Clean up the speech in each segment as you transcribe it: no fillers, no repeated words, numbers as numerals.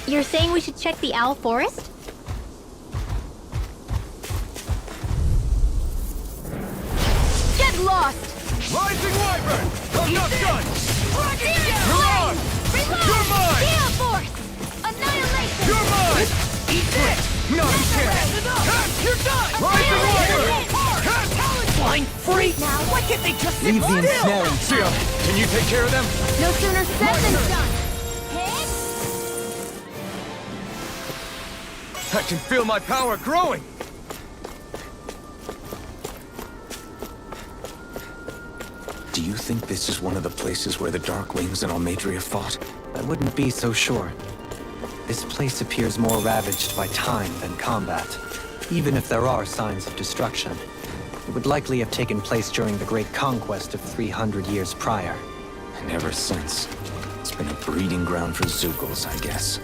You're saying we should check the owl forest? Get lost! Rising Wyvern! I'm not done! You're on! Reload! You're mine! Gale Force! Annihilation! You're mine! Eat this! Not a chance! You're done! Rising Wyvern! Flying freak! Now, why can't they just sit Leave the still? ensnaring. Xeon, can you take care of them? No sooner said than done! Hit! I can feel my power growing! Do you think this is one of the places where the Darklings and Almadria fought? I wouldn't be so sure. This place appears more ravaged by time than combat. Even if there are signs of destruction, it would likely have taken place during the Great Conquest of 300 years prior. And ever since, it's been a breeding ground for Zeugles, I guess.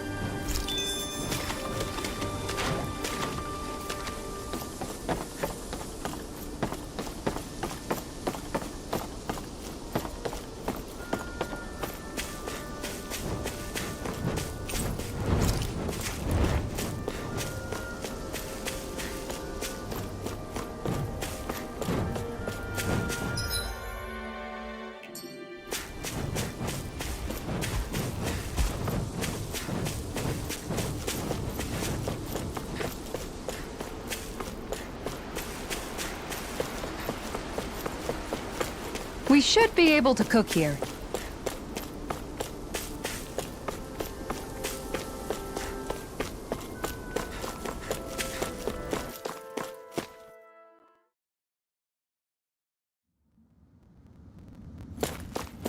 We should be able to cook here.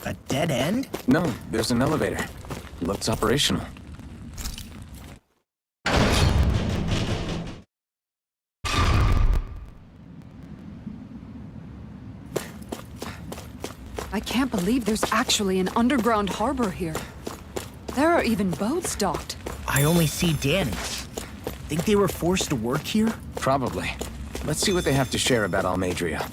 A dead end? No, there's an elevator. Looks operational. I can't believe there's actually an underground harbor here. There are even boats docked. I only see Danny. Think they were forced to work here? Probably. Let's see what they have to share about Almadria.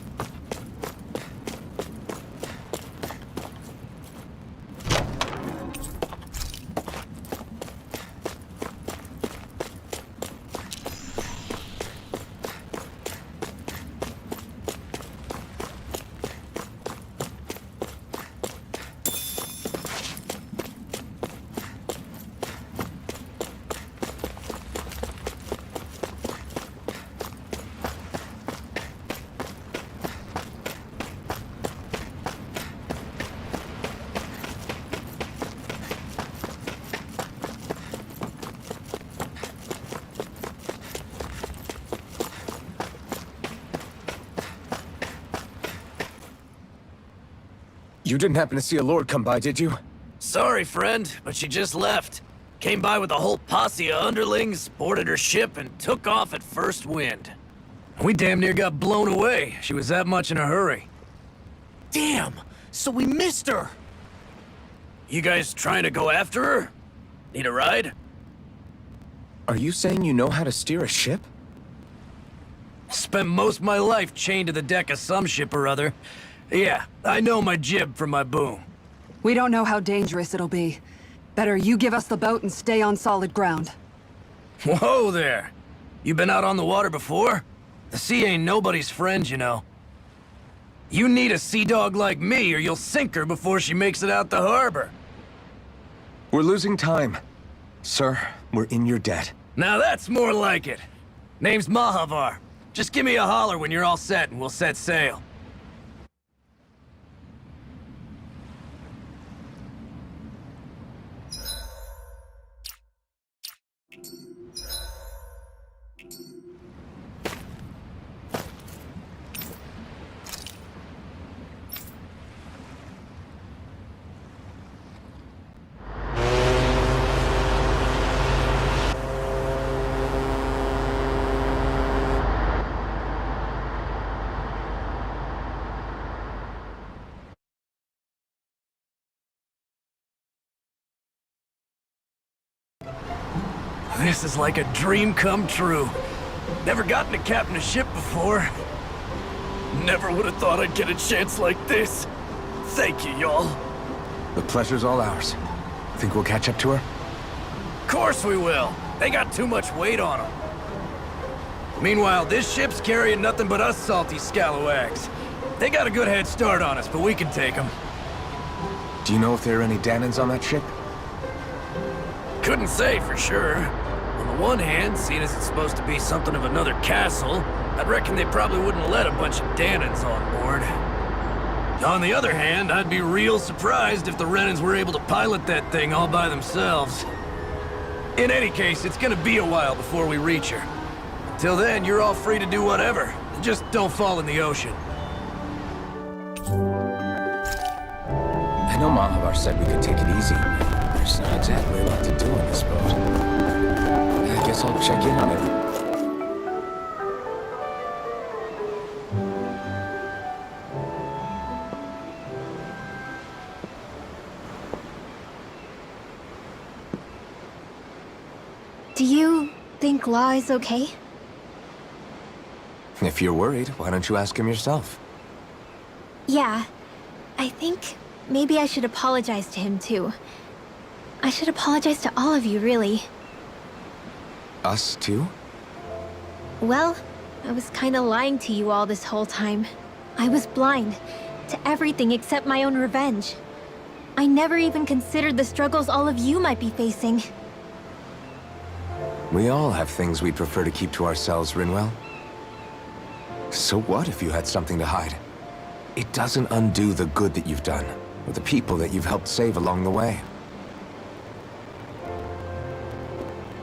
You didn't happen to see a lord come by, did you? Sorry, friend, but she just left. Came by with a whole posse of underlings, boarded her ship, and took off at first wind. We damn near got blown away. She was that much in a hurry. Damn! So we missed her! You guys trying to go after her? Need a ride? Are you saying you know how to steer a ship? Spent most of my life chained to the deck of some ship or other. Yeah, I know my jib from my boom. We don't know how dangerous it'll be. Better you give us the boat and stay on solid ground. Whoa there! You been out on the water before? The sea ain't nobody's friend, you know. You need a sea dog like me or you'll sink her before she makes it out the harbor. We're losing time. Sir, we're in your debt. Now that's more like it. Name's Mahavar. Just give me a holler when you're all set and we'll set sail. This is like a dream come true. Never gotten to captain a ship before. Never would have thought I'd get a chance like this. Thank you, y'all. The pleasure's all ours. Think we'll catch up to her? Of course we will. They got too much weight on them. Meanwhile, this ship's carrying nothing but us salty scalawags. They got a good head start on us, but we can take them. Do you know if there are any Danons on that ship? Couldn't say for sure. On the one hand, seeing as it's supposed to be something of another castle, I'd reckon they probably wouldn't let a bunch of Danons on board. On the other hand, I'd be real surprised if the Renans were able to pilot that thing all by themselves. In any case, it's gonna be a while before we reach her. Till then, you're all free to do whatever. Just don't fall in the ocean. I know Mahavar said we could take it easy. There's not exactly a lot to do on this boat. I guess I'll check in on it. Do you think Law is okay? If you're worried, why don't you ask him yourself? Yeah. I think maybe I should apologize to him too. I should apologize to all of you, really. Us too? Well, I was kinda lying to you all this whole time. I was blind to everything except my own revenge. I never even considered the struggles all of you might be facing. We all have things we'd prefer to keep to ourselves, Rinwell. So what if you had something to hide? It doesn't undo the good that you've done, or the people that you've helped save along the way.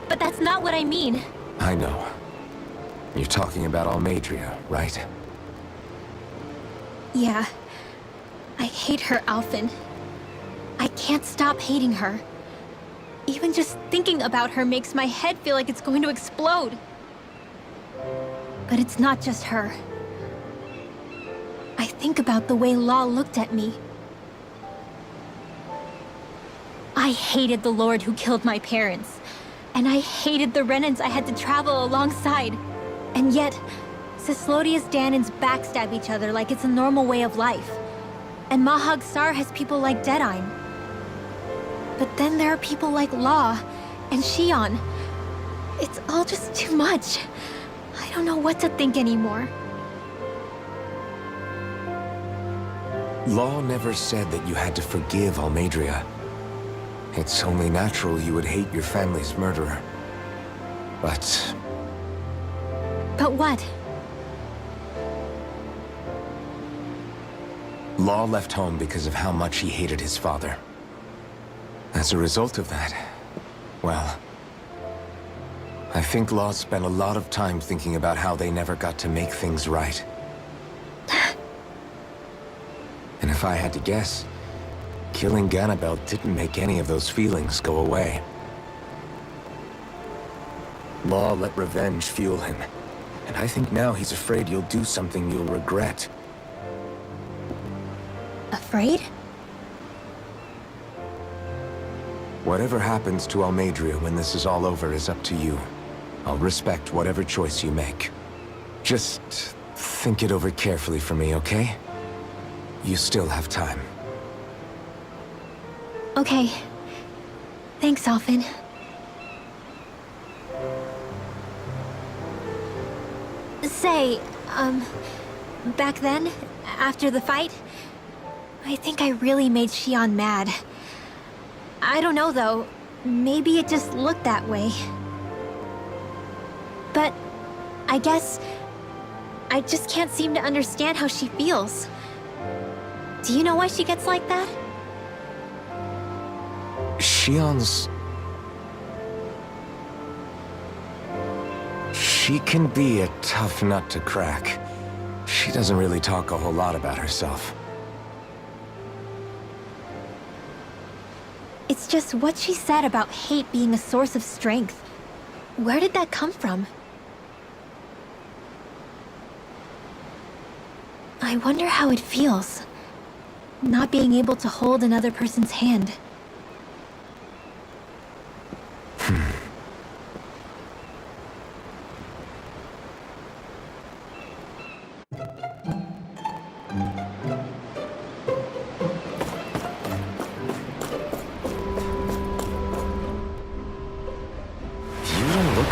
But that's not what I mean. I know. You're talking about Almadria, right? Yeah. I hate her, Alphen. I can't stop hating her. Even just thinking about her makes my head feel like it's going to explode. But it's not just her. I think about the way Law looked at me. I hated the Lord who killed my parents. And I hated the Renans I had to travel alongside. And yet, Cislodia's Danons backstab each other like it's a normal way of life. And Mahag Sar has people like Deadeye. But then there are people like Law and Xeon. It's all just too much. I don't know what to think anymore. Law never said that you had to forgive Almadria. It's only natural you would hate your family's murderer. But But what? Law left home because of how much he hated his father. As a result of that, well, I think Law spent a lot of time thinking about how they never got to make things right. And if I had to guess, killing Ganabel didn't make any of those feelings go away. Law let revenge fuel him, and I think now he's afraid you'll do something you'll regret. Afraid? Whatever happens to Almadria when this is all over is up to you. I'll respect whatever choice you make. Just think it over carefully for me, okay? You still have time. Okay. Thanks, Alphen. Say, back then, after the fight, I think I really made Xeon mad. I don't know, though. Maybe it just looked that way. But I guess I just can't seem to understand how she feels. Do you know why she gets like that? Xeon's... She can be a tough nut to crack. She doesn't really talk a whole lot about herself. It's just what she said about hate being a source of strength. Where did that come from? I wonder how it feels, not being able to hold another person's hand.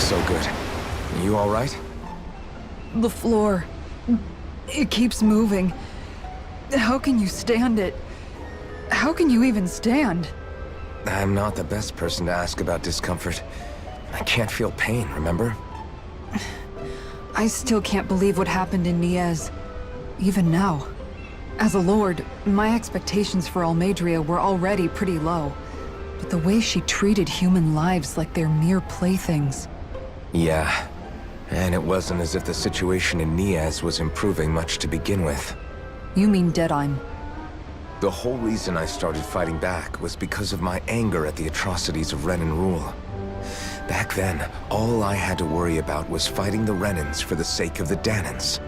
so good. You all right? The floor. It keeps moving. How can you stand it? How can you even stand? I'm not the best person to ask about discomfort. I can't feel pain, remember? I still can't believe what happened in Niez. Even now. As a lord, my expectations for Almeidrea were already pretty low. But the way she treated human lives like they're mere playthings. Yeah. And it wasn't as if the situation in Niez was improving much to begin with. You mean Deadheim? The whole reason I started fighting back was because of my anger at the atrocities of Renan rule. Back then, all I had to worry about was fighting the Renans for the sake of the Danans.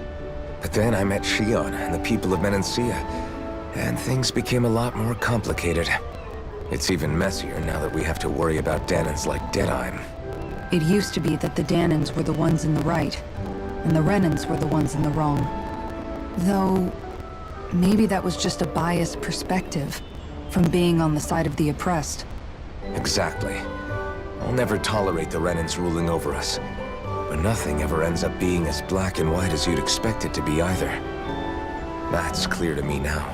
But then I met Xeon and the people of Menancia, and things became a lot more complicated. It's even messier now that we have to worry about Danans like Deadheim. It used to be that the Danans were the ones in the right, and the Renans were the ones in the wrong. Though, maybe that was just a biased perspective from being on the side of the oppressed. Exactly. I'll never tolerate the Renans ruling over us. But nothing ever ends up being as black and white as you'd expect it to be either. That's clear to me now.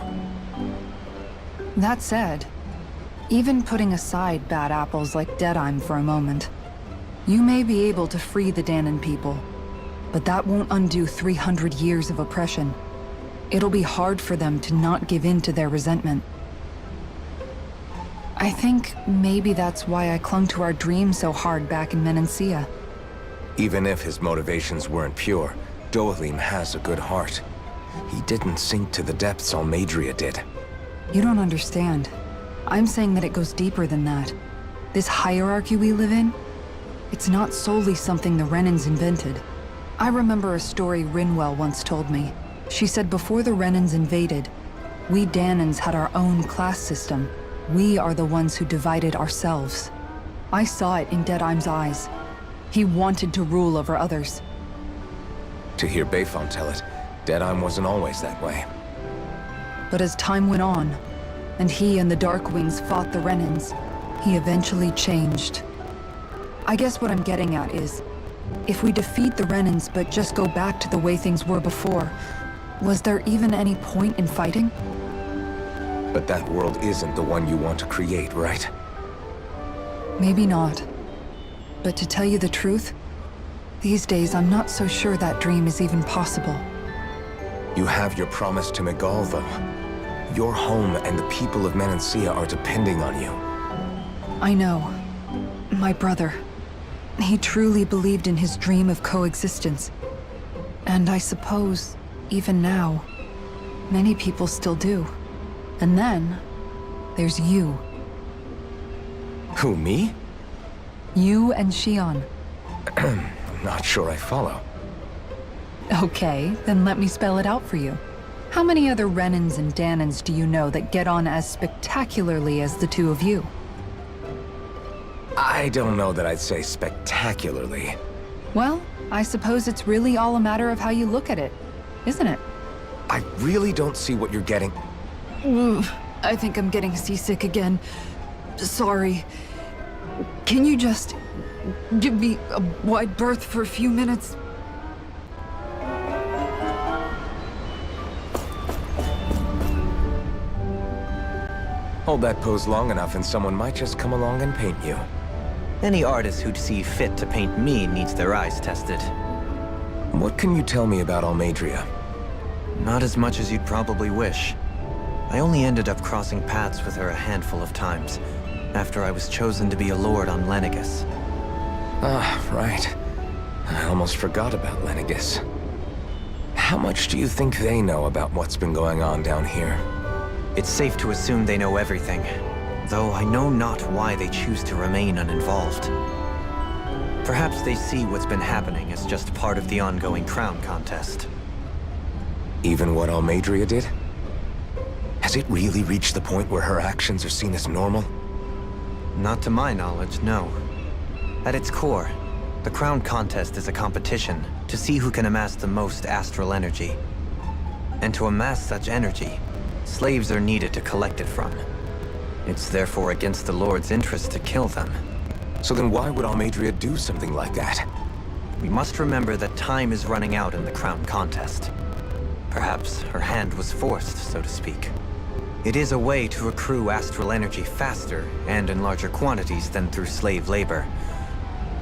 That said, even putting aside bad apples like Deadheim for a moment, you may be able to free the Danan people, but that won't undo 300 years of oppression. It'll be hard for them to not give in to their resentment. I think maybe that's why I clung to our dream so hard back in Menancia. Even if his motivations weren't pure, Dohalim has a good heart. He didn't sink to the depths Almeidrea did. You don't understand. I'm saying that it goes deeper than that. This hierarchy we live in, it's not solely something the Renans invented. I remember a story Rinwell once told me. She said before the Renans invaded, we Danans had our own class system. We are the ones who divided ourselves. I saw it in Deadheim's eyes. He wanted to rule over others. To hear Bayfon tell it, Deadheim wasn't always that way. But as time went on, and he and the Darkwings fought the Renans, he eventually changed. I guess what I'm getting at is, if we defeat the Renans but just go back to the way things were before, was there even any point in fighting? But that world isn't the one you want to create, right? Maybe not. But to tell you the truth, these days I'm not so sure that dream is even possible. You have your promise to Megal, though. Your home and the people of Menancia are depending on you. I know. My brother. He truly believed in his dream of coexistence. And I suppose, even now, many people still do. And then, there's you. Who, me? You and Xeon. I'm not sure I follow. Okay, then let me spell it out for you. How many other Renans and Danans do you know that get on as spectacularly as the two of you? I don't know that I'd say spectacularly. Well, I suppose it's really all a matter of how you look at it, isn't it? I really don't see what you're getting. I think I'm getting seasick again. Sorry. Can you just give me a wide berth for a few minutes? Hold that pose long enough and someone might just come along and paint you. Any artist who'd see fit to paint me needs their eyes tested. What can you tell me about Almeidrea? Not as much as you'd probably wish. I only ended up crossing paths with her a handful of times, after I was chosen to be a lord on Lenegus. Ah, right. I almost forgot about Lenegus. How much do you think they know about what's been going on down here? It's safe to assume they know everything, though I know not why they choose to remain uninvolved. Perhaps they see what's been happening as just part of the ongoing crown contest. Even what Almeidrea did? Has it really reached the point where her actions are seen as normal? Not to my knowledge, no. At its core, the crown contest is a competition to see who can amass the most astral energy. And to amass such energy, slaves are needed to collect it from. It's therefore against the Lord's interest to kill them. So then why would Almadria do something like that? We must remember that time is running out in the crown contest. Perhaps her hand was forced, so to speak. It is a way to accrue astral energy faster and in larger quantities than through slave labor.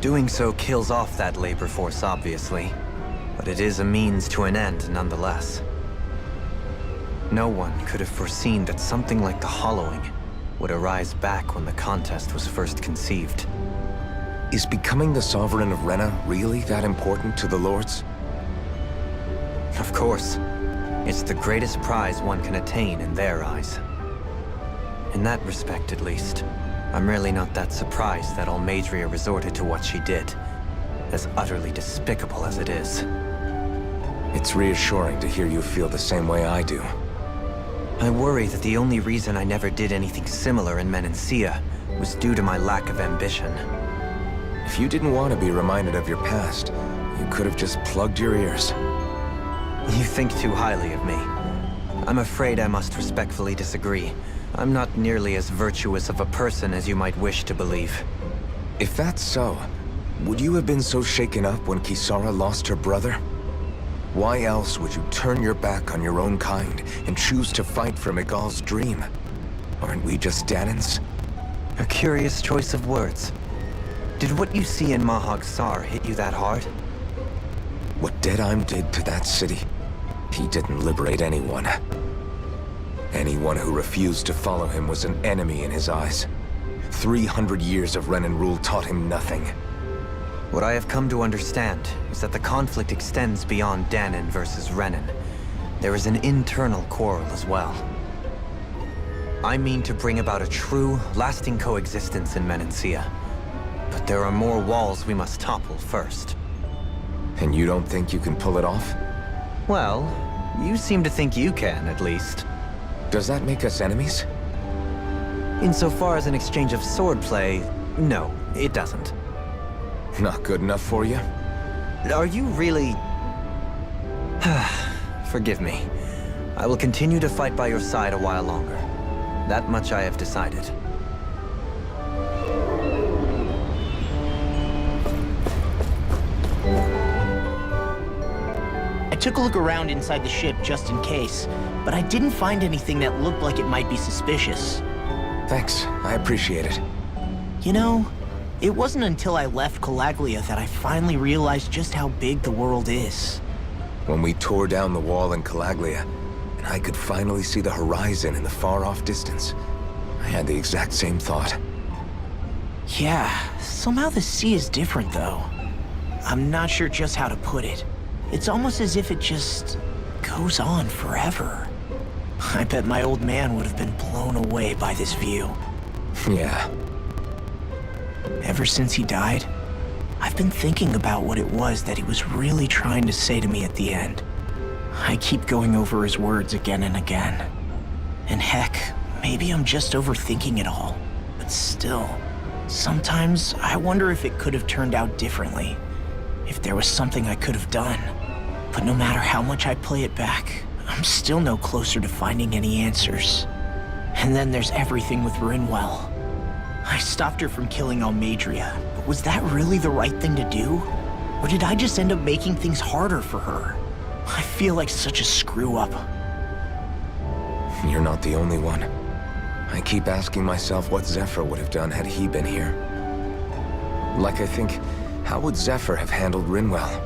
Doing so kills off that labor force, obviously, but it is a means to an end nonetheless. No one could have foreseen that something like the hollowing would arise back when the contest was first conceived. Is becoming the Sovereign of Rena really that important to the Lords? Of course. It's the greatest prize one can attain in their eyes. In that respect, at least, I'm really not that surprised that Almadria resorted to what she did, as utterly despicable as it is. It's reassuring to hear you feel the same way I do. I worry that the only reason I never did anything similar in Menancia was due to my lack of ambition. If you didn't want to be reminded of your past, you could have just plugged your ears. You think too highly of me. I'm afraid I must respectfully disagree. I'm not nearly as virtuous of a person as you might wish to believe. If that's so, would you have been so shaken up when Kisara lost her brother? Why else would you turn your back on your own kind and choose to fight for Miguel's dream? Aren't we just Danans? A curious choice of words. Did what you see in Mahag Sar hit you that hard? What Deadheim did to that city, he didn't liberate anyone. Anyone who refused to follow him was an enemy in his eyes. 300 years of Renan rule taught him nothing. What I have come to understand is that the conflict extends beyond Danan versus Renan. There is an internal quarrel as well. I mean to bring about a true, lasting coexistence in Menancia. But there are more walls we must topple first. And you don't think you can pull it off? Well, you seem to think you can, at least. Does that make us enemies? Insofar as an exchange of swordplay, no, it doesn't. Not good enough for you? Are you really... Forgive me. I will continue to fight by your side a while longer. That much I have decided. I took a look around inside the ship just in case, but I didn't find anything that looked like it might be suspicious. Thanks, I appreciate it. You know, it wasn't until I left Calaglia that I finally realized just how big the world is. When we tore down the wall in Calaglia, and I could finally see the horizon in the far-off distance, I had the exact same thought. Yeah, somehow the sea is different though. I'm not sure just how to put it. It's almost as if it just goes on forever. I bet my old man would have been blown away by this view. Yeah. Ever since he died, I've been thinking about what it was that he was really trying to say to me at the end. I keep going over his words again and again. And heck, maybe I'm just overthinking it all. But still, sometimes I wonder if it could have turned out differently. If there was something I could have done. But no matter how much I play it back, I'm still no closer to finding any answers. And then there's everything with Rinwell. I stopped her from killing Almadria, but was that really the right thing to do? Or did I just end up making things harder for her? I feel like such a screw-up. You're not the only one. I keep asking myself what Zephyr would have done had he been here. Like I think, how would Zephyr have handled Rinwell?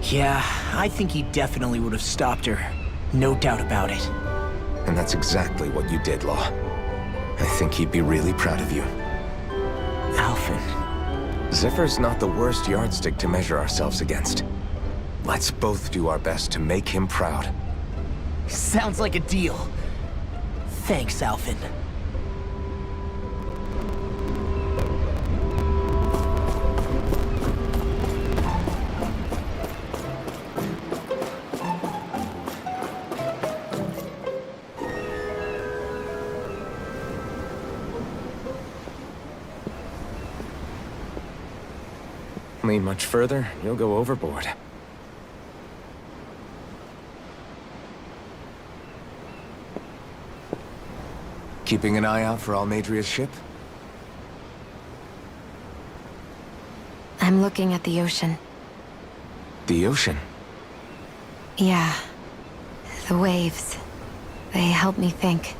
Yeah, I think he definitely would have stopped her. No doubt about it. And that's exactly what you did, Law. I think he'd be really proud of you. Alphen. Zephyr's not the worst yardstick to measure ourselves against. Let's both do our best to make him proud. Sounds like a deal. Thanks, Alphen. Lean much further, you'll go overboard. Keeping an eye out for Almadria's ship? I'm looking at the ocean. The ocean? Yeah. The waves. They help me think.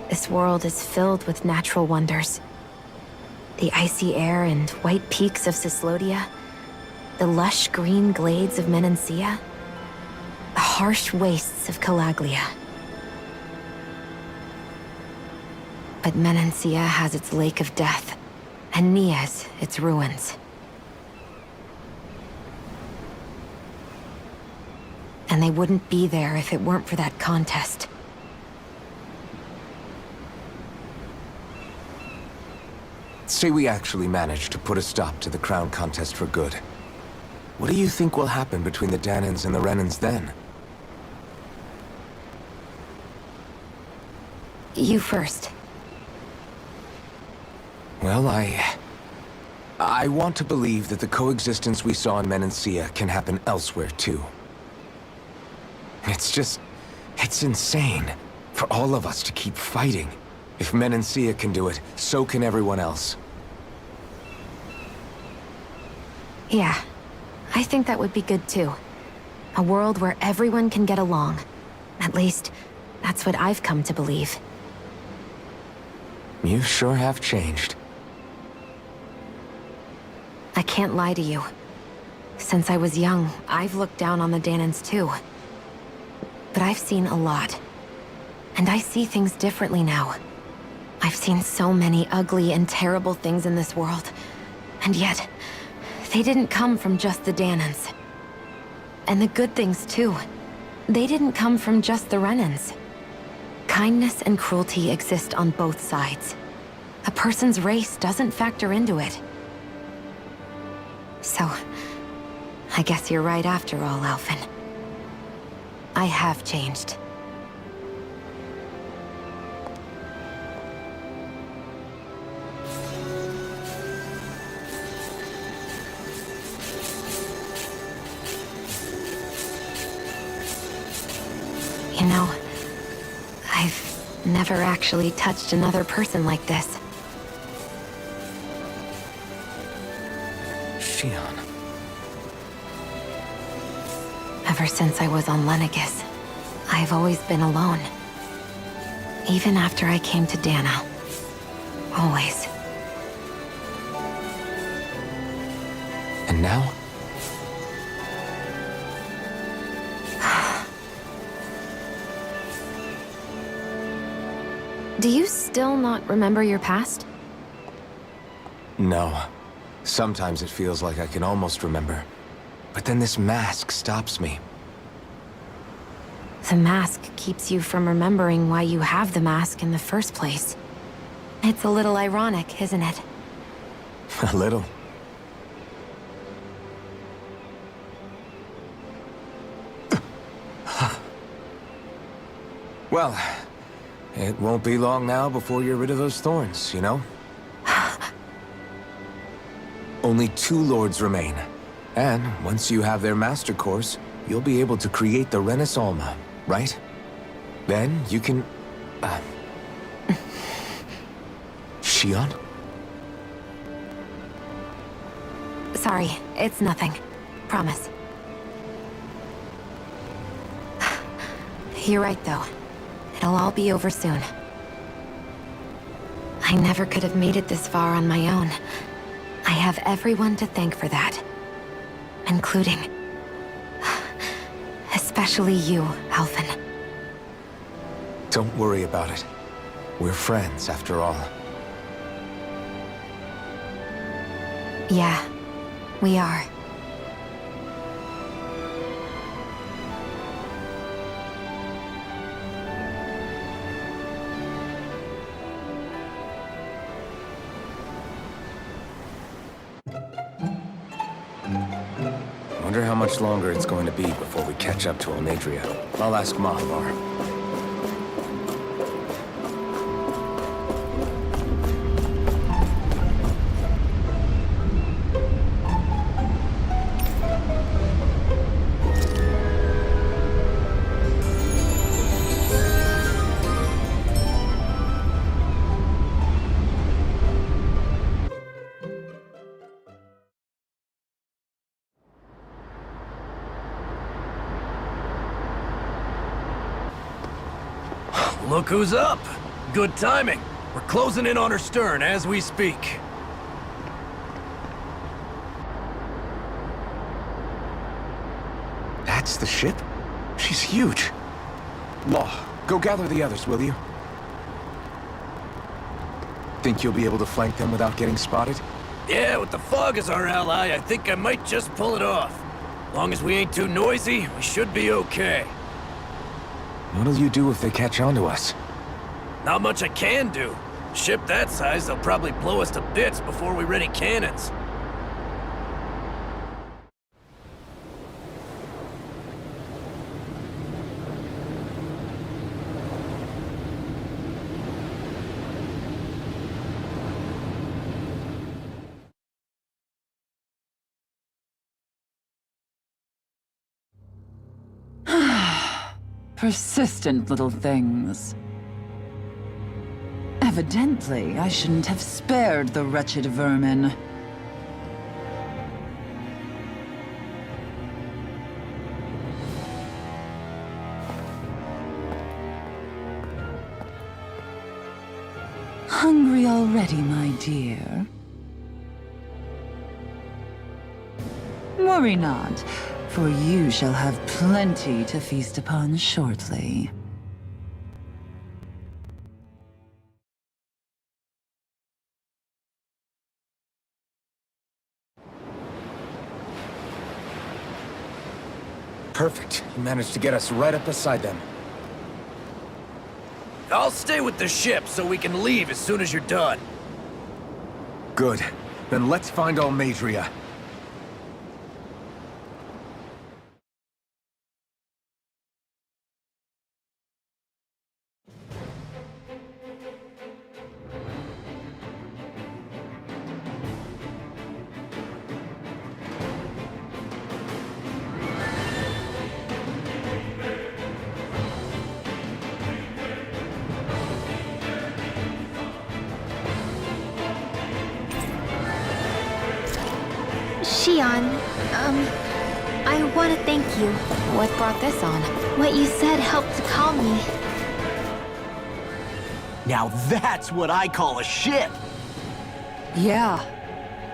This world is filled with natural wonders. The icy air and white peaks of Cislodia. The lush green glades of Menancia. The harsh wastes of Calaglia. But Menancia has its Lake of Death, and Nias its ruins. And they wouldn't be there if it weren't for that contest. Say we actually manage to put a stop to the crown contest for good. What do you think will happen between the Danans and the Renans then? You first. Well, I want to believe that the coexistence we saw in Menancia can happen elsewhere, too. It's insane for all of us to keep fighting. If Menancia can do it, so can everyone else. Yeah, I think that would be good too. A world where everyone can get along. At least, that's what I've come to believe. You sure have changed. I can't lie to you. Since I was young, I've looked down on the Danans too. But I've seen a lot. And I see things differently now. I've seen so many ugly and terrible things in this world. And yet, they didn't come from just the Danans. And the good things too. They didn't come from just the Renans. Kindness and cruelty exist on both sides. A person's race doesn't factor into it. So, I guess you're right after all, Alphen. I have changed. You know, I've never actually touched another person like this. Xeon. Ever since I was on Lenegis, I've always been alone. Even after I came to Dana. Always. And now? Do you still not remember your past? No. Sometimes it feels like I can almost remember. But then this mask stops me. The mask keeps you from remembering why you have the mask in the first place. It's a little ironic, isn't it? A little. Well, it won't be long now before you're rid of those thorns, you know? Only 2 lords remain. And once you have their master course, you'll be able to create the Renis Alma, right? Then you can... Xeon? Sorry, it's nothing. Promise. You're right, though. It'll all be over soon. I never could have made it this far on my own. I have everyone to thank for that. Including... especially you, Alphen. Don't worry about it. We're friends, after all. Yeah, we are. Wonder how much longer it's going to be before we catch up to Almadria. I'll ask Mahavar. Look who's up. Good timing. We're closing in on her stern as we speak. That's the ship? She's huge. Law, go gather the others, will you? Think you'll be able to flank them without getting spotted? Yeah, with the fog as our ally, I think I might just pull it off. Long as we ain't too noisy, we should be okay. What'll you do if they catch on to us? Not much I can do. Ship that size, they'll probably blow us to bits before we ready cannons. Persistent little things. Evidently, I shouldn't have spared the wretched vermin. Hungry already, my dear? Worry not, for you shall have plenty to feast upon shortly. Perfect. You managed to get us right up beside them. I'll stay with the ship so we can leave as soon as you're done. Good. Then let's find Almadria. Xeon, I want to thank you. What brought this on? What you said helped to calm me. Now that's what I call a ship! Yeah.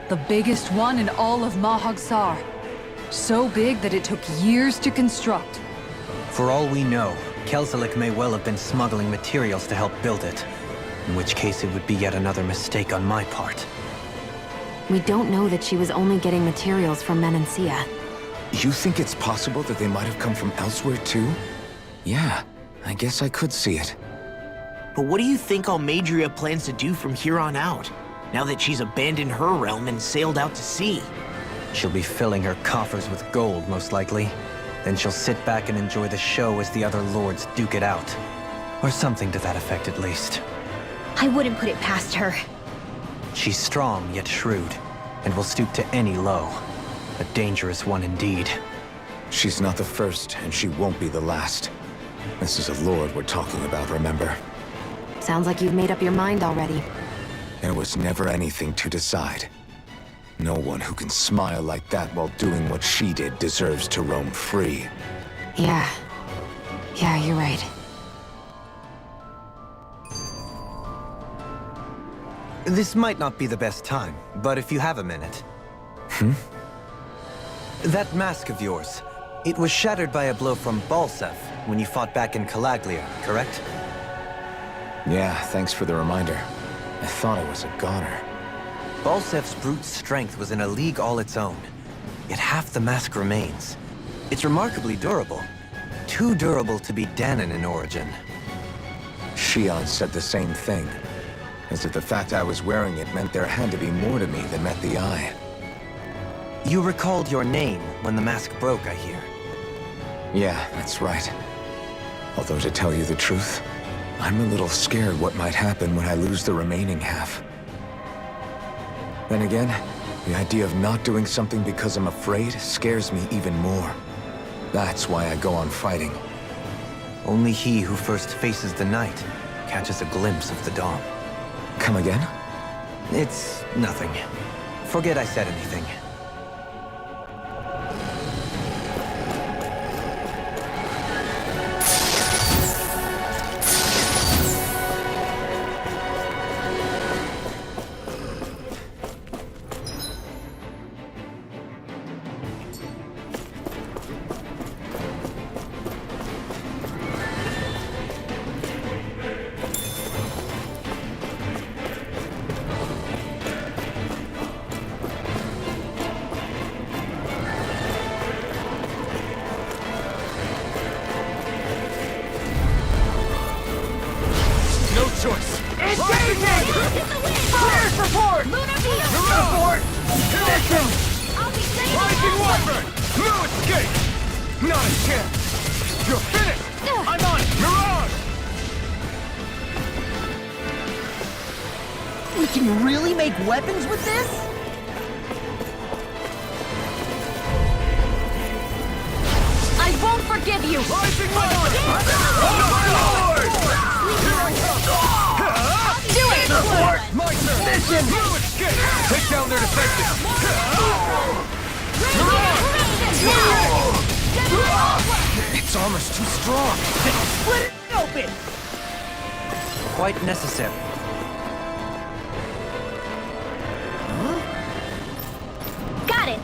The biggest one in all of Mahagsar. So big that it took years to construct. For all we know, Kelzelik may well have been smuggling materials to help build it. In which case it would be yet another mistake on my part. We don't know that she was only getting materials from Menancia. You think it's possible that they might have come from elsewhere too? Yeah, I guess I could see it. But what do you think Almadria plans to do from here on out, now that she's abandoned her realm and sailed out to sea? She'll be filling her coffers with gold, most likely. Then she'll sit back and enjoy the show as the other lords duke it out. Or something to that effect, at least. I wouldn't put it past her. She's strong, yet shrewd, and will stoop to any low. A dangerous one indeed. She's not the first, and she won't be the last. This is a lord we're talking about, remember? Sounds like you've made up your mind already. There was never anything to decide. No one who can smile like that while doing what she did deserves to roam free. Yeah, you're right. This might not be the best time, but if you have a minute. That mask of yours, it was shattered by a blow from Balsef when you fought back in Calaglia, correct? Yeah, thanks for the reminder. I thought I was a goner. Balsef's brute strength was in a league all its own, yet half the mask remains. It's remarkably durable. Too durable to be Danon in origin. Xeon said the same thing. As if the fact I was wearing it meant there had to be more to me than met the eye. You recalled your name when the mask broke, I hear. Yeah, that's right. Although to tell you the truth, I'm a little scared what might happen when I lose the remaining half. Then again, the idea of not doing something because I'm afraid scares me even more. That's why I go on fighting. Only he who first faces the night catches a glimpse of the dawn. Come again? It's nothing. Forget I said anything. Engaging! Clear support! Support! Connection! Rising Wyvern! No escape! Not a chance! You're finished! I'm on it! Mirage! We can really make weapons with this? I won't forgive you! Rising Wyvern! Oh my lord! Here I come! Do it! Support! My turn! Mission! No escape! Take down their defenses! Its armor's too strong! Split it open! Quite necessary. Got it!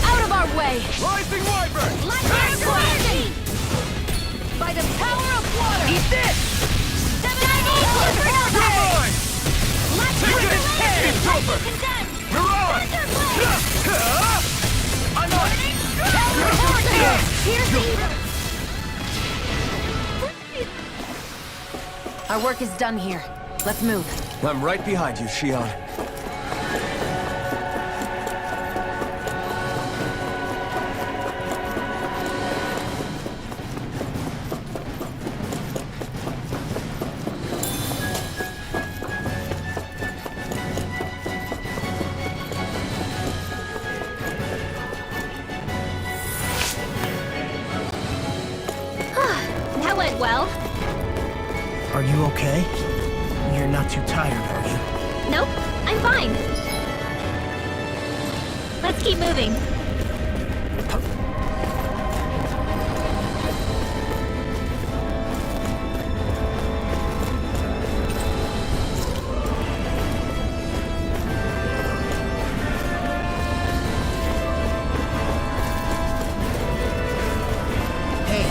Out of our way! Rising Wyvern! Lightning by the power of water! Eat this! Take it! It's over! Mirage! I'm on it! Our work is done here. Let's move. I'm right behind you, Xeon. That went well. Are you okay? You're not too tired, are you? Nope, I'm fine. Let's keep moving. Hey,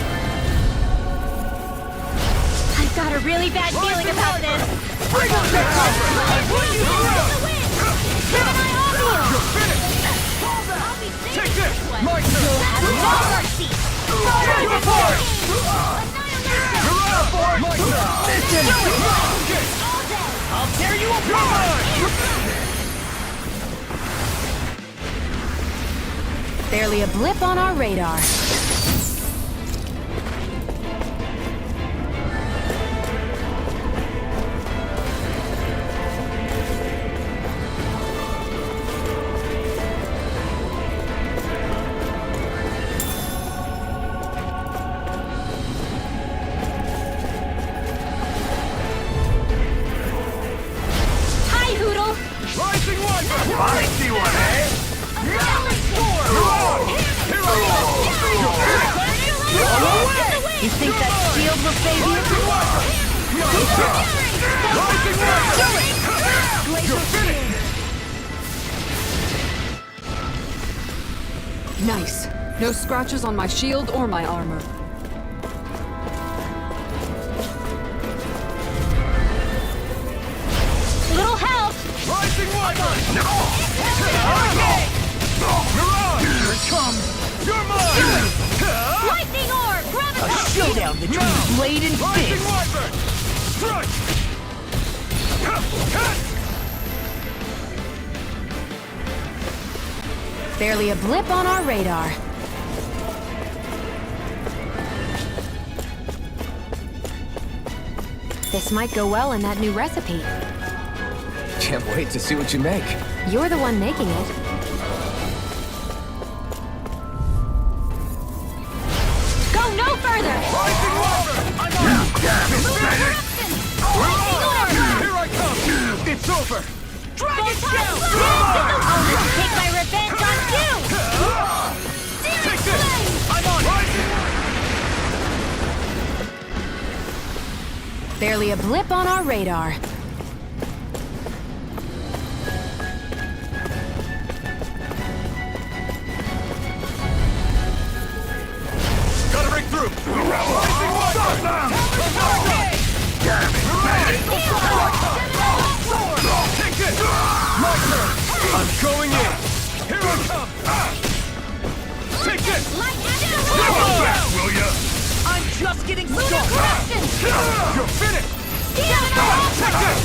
I've got a really bad feeling about this. Bring on that cover! I want you through! You're finished! Take this! My turn! Fire report! Mirage! My turn! Mission! I'll tear you apart! Barely a blip on our radar. Hi, Hoodle! Rising Wyvern! I see one, eh? Here I am! You think that shield will save you? You're finished! Nice. No scratches on my shield or my armor. Little help! Rising Wyvern! Mirage! Here it comes! You're mine! Lightning orb! Grab a it! showdown between blade and Rising fist! Wyvern! Strike! Barely a blip on our radar. This might go well in that new recipe. Can't wait to see what you make. You're the one making it. Go no further! Rising Wyvern! I'm on! Here I come! It's over! Dragon Tail! I'll just take my revenge on you! Take this! I'm on! Barely a blip on our radar. Gotta break through! Rising Wyvern! Damn it! Take it! My turn! You're finished! Check this!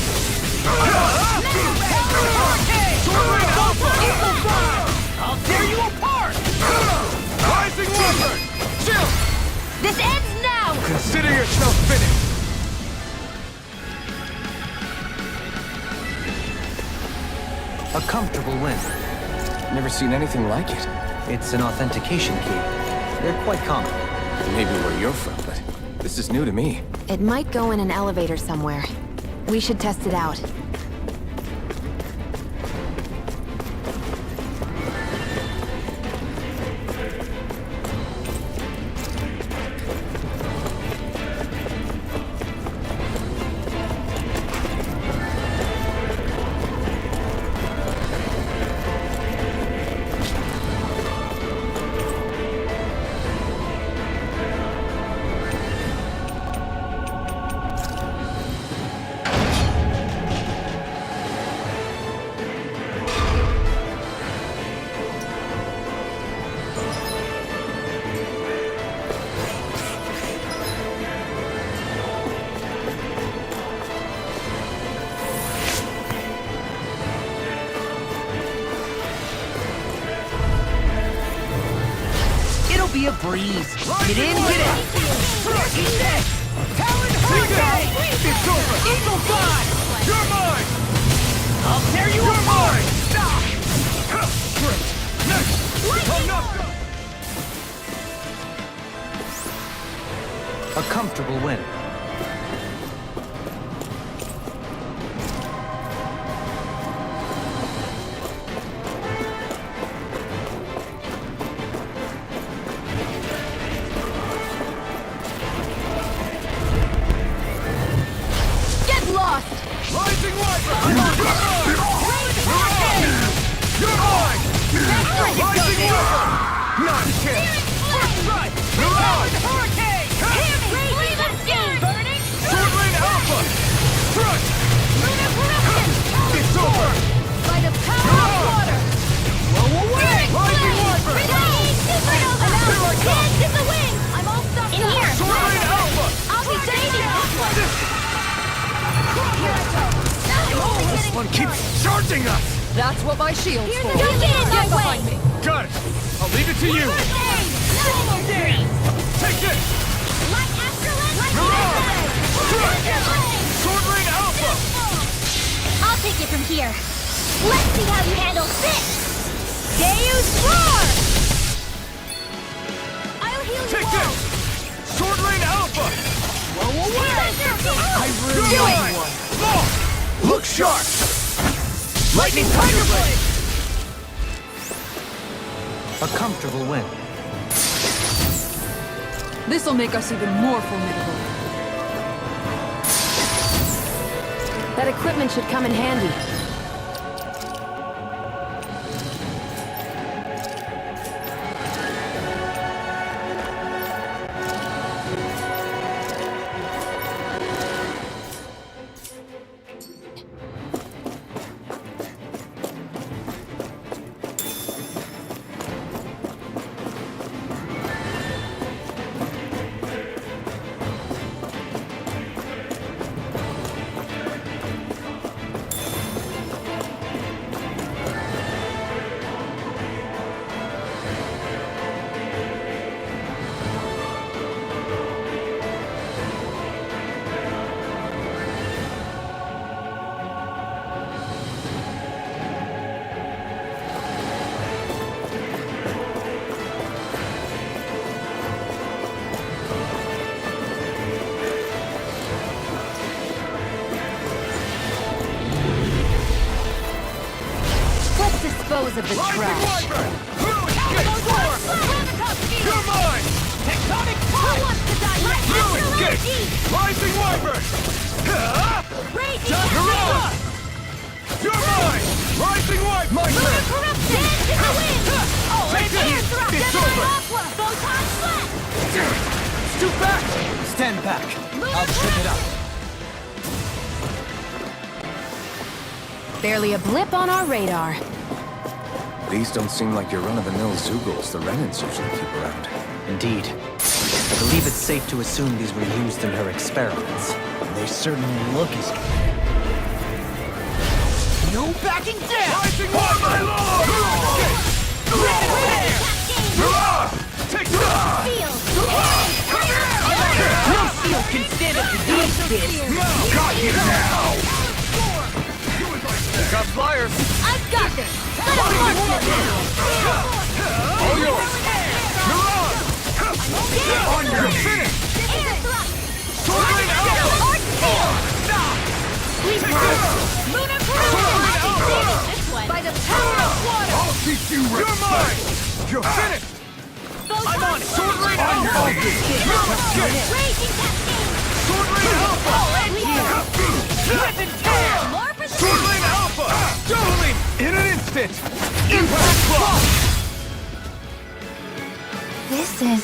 I'll tear you apart! Rising Wonder! Chill! This ends now! Consider yourself finished! A comfortable win. Never seen anything like it. It's an authentication key. They're quite common. Maybe where you're from, but this is new to me. It might go in an elevator somewhere. We should test it out. Be a breeze. Get in, get out. Talon Hurricane! It's over! Eagle God! You're mine! I'll tear you apart! Stop! Great! Next! I'm not done! A comfortable win. Rising Wiper! You're mine! Rising Wiper! Not a chance! First strike! Talon Hurricane! Sword Rain Alpha! Thrust! It's over! By the power of water! Blow away! Rising Wiper! Dance in the wind! I'm all stuck in here! Sword Rain Alpha! I'll be saving you! This one keeps charging us! That's what my shield's for. Don't get in my way! Got it! I'll leave it to you! Take this! Sword Rain Alpha! I'll take it from here. Let's see how you handle this! Deus Roar! I'll heal you Take all! this! Sword Rain Alpha! Blow away! I Do it! Look sharp! Lightning Tiger Blade! A comfortable win. This'll make us even more formidable. That equipment should come in handy. Dispose of the trash. You're mine! Tectonic punch! Who wants to die? New escape! Rising Wiper! Raging Hurrah! You're mine! Rising Wiper! My turn! corruption! Dance in the wind! Take this! It's over! Photon slap! Scoot back! Stand back! I'll check it out. Barely a blip on our radar. These don't seem like your run-of-the-mill Zoogles the Renans usually keep around. Indeed. I believe it's safe to assume these were used in her experiments. They certainly look as... No backing down! Rising on my lord! Take that! No shield can stand up to these kids! Got you now! Got flyers! I've got this! Let him march All yours! On your feet! Air thrust! Sword Lane Alpha! Arc field! Squeeze Lunar Parade! This one! By the power of water! I'll teach you respect! You're mine! You're finished! I'm on it! Sword Lane Alpha! Raging cascade! Sword Lane Alpha! Rip and tear! More for the Sword Lane Alpha! Dueling in an instant! Impact block! This is...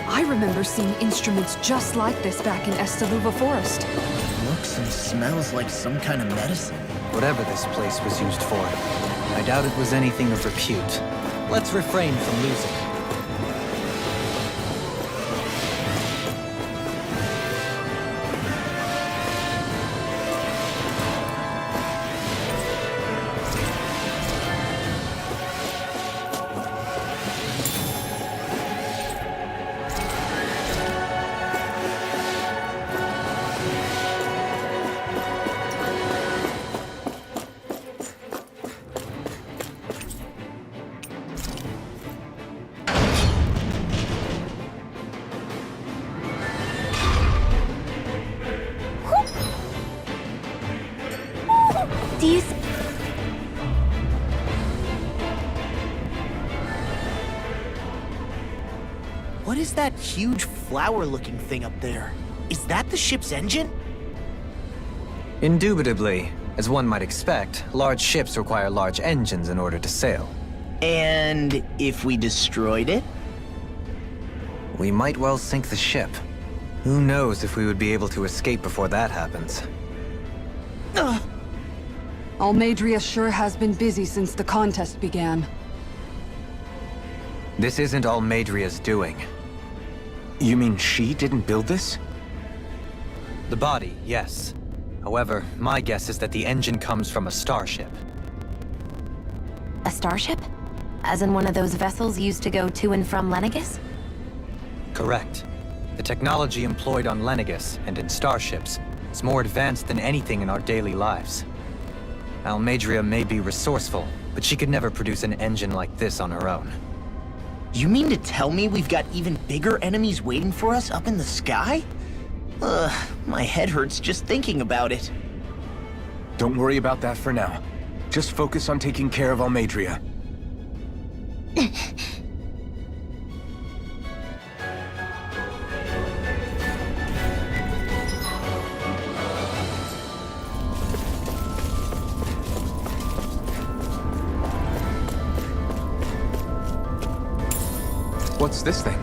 I remember seeing instruments just like this back in Estaluva Forest. Looks and smells like some kind of medicine. Whatever this place was used for, I doubt it was anything of repute. Let's refrain from losing. Do you... What is that huge flower-looking thing up there? Is that the ship's engine? Indubitably. As one might expect, large ships require large engines in order to sail. And if we destroyed it? We might well sink the ship. Who knows if we would be able to escape before that happens. Almadria sure has been busy since the contest began. This isn't Almadria's doing. You mean she didn't build this? The body, yes. However, my guess is that the engine comes from a starship. A starship? As in one of those vessels used to go to and from Lenegis? Correct. The technology employed on Lenegis and in starships is more advanced than anything in our daily lives. Almadria may be resourceful, but she could never produce an engine like this on her own. You mean to tell me we've got even bigger enemies waiting for us up in the sky? My head hurts just thinking about it. Don't worry about that for now. Just focus on taking care of Almadria. What's this thing?